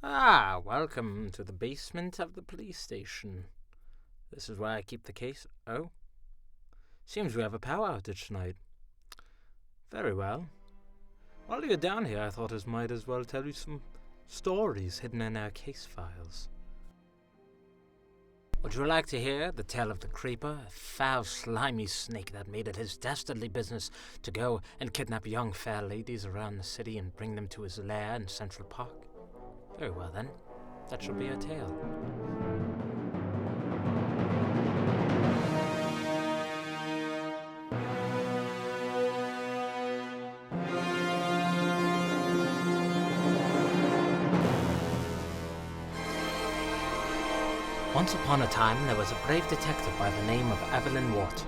Ah, welcome to the basement of the police station. This is where I keep the case. Oh? Seems we have a power outage tonight. Very well. While you're down here, I thought I might as well tell you some stories hidden in our case files. Would you like to hear the tale of the creeper, a foul, slimy snake that made it his dastardly business to go and kidnap young fair ladies around the city and bring them to his lair in Central Park? Very well then, that shall be our tale. Once upon a time, there was a brave detective by the name of Evelyn Waught.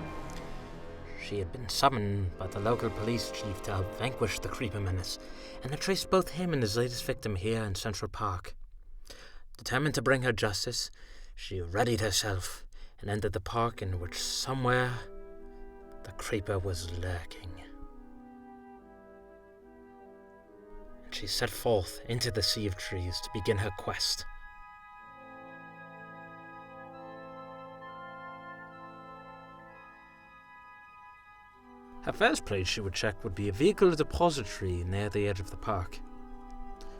She had been summoned by the local police chief to help vanquish the creeper menace, and had traced both him and his latest victim here in Central Park. Determined to bring her justice, she readied herself and entered the park in which somewhere the creeper was lurking. And she set forth into the sea of trees to begin her quest. Her first place she would check would be a vehicle depository near the edge of the park.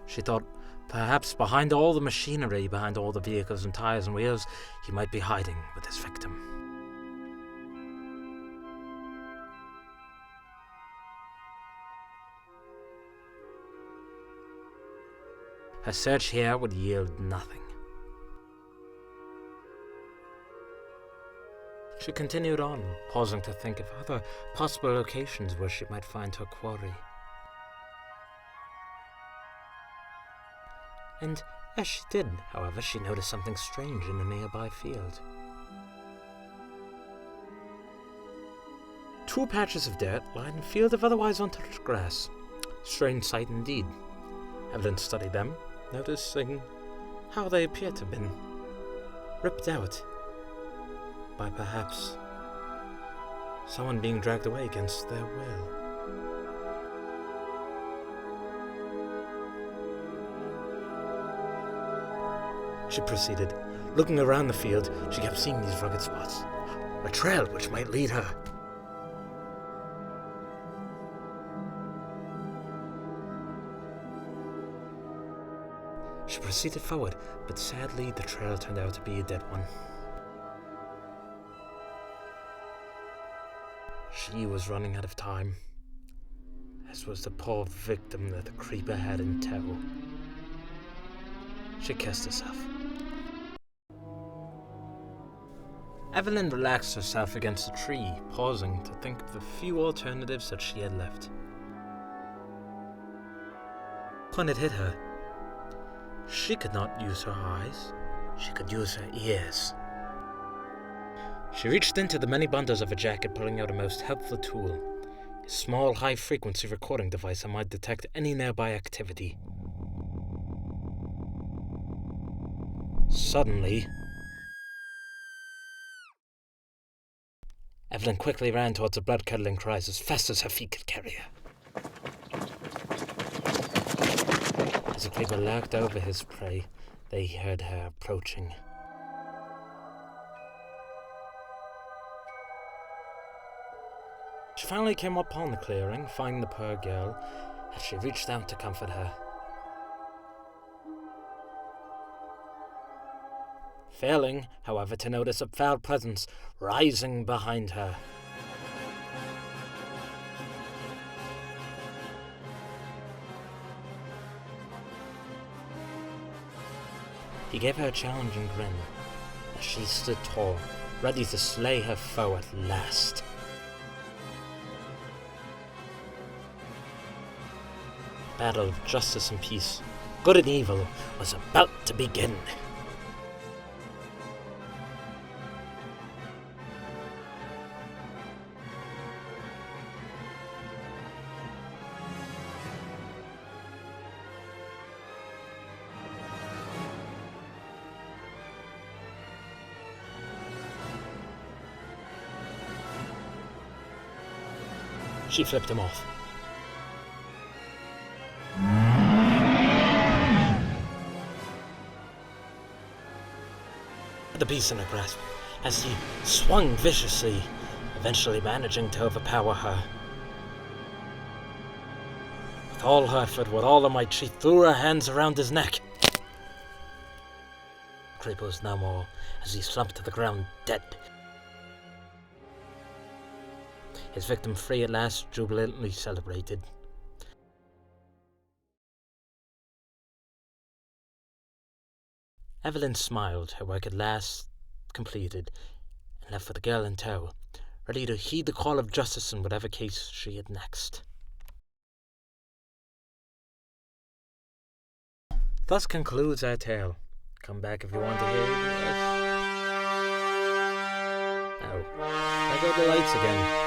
She thought perhaps behind all the machinery, behind all the vehicles and tires and wheels, he might be hiding with his victim. Her search here would yield nothing. She continued on, pausing to think of other possible locations where she might find her quarry. And as she did, however, she noticed something strange in a nearby field. Two patches of dirt lined a field of otherwise untouched grass. Strange sight indeed. Evelyn studied them, noticing how they appeared to have been ripped out by perhaps someone being dragged away against their will. She proceeded. Looking around the field, she kept seeing these rugged spots. A trail which might lead her. She proceeded forward, but sadly the trail turned out to be a dead one. She was running out of time, as was the poor victim that the creeper had in tow. She kissed herself. Evelyn relaxed herself against a tree, pausing to think of the few alternatives that she had left. When it hit her, she could not use her eyes, she could use her ears. She reached into the many bundles of her jacket, pulling out a most helpful tool, a small high-frequency recording device that might detect any nearby activity. Suddenly, Evelyn quickly ran towards the blood-curdling cries as fast as her feet could carry her. As the creeper lurked over his prey, they heard her approaching. She finally came upon the clearing, finding the poor girl, as she reached out to comfort her. Failing, however, to notice a foul presence rising behind her. He gave her a challenging grin, as she stood tall, ready to slay her foe at last. Battle of justice and peace, good and evil, was about to begin. She flipped him off. the beast in her grasp as he swung viciously, eventually managing to overpower her. With all her effort, with all her might, she threw her hands around his neck. The creeper was no more as he slumped to the ground, dead. His victim free at last, jubilantly celebrated. Evelyn smiled, her work at last completed, and left for the girl in tow, ready to heed the call of justice in whatever case she had next. Thus concludes our tale. Come back if you want to hear it. Oh, there go the lights again.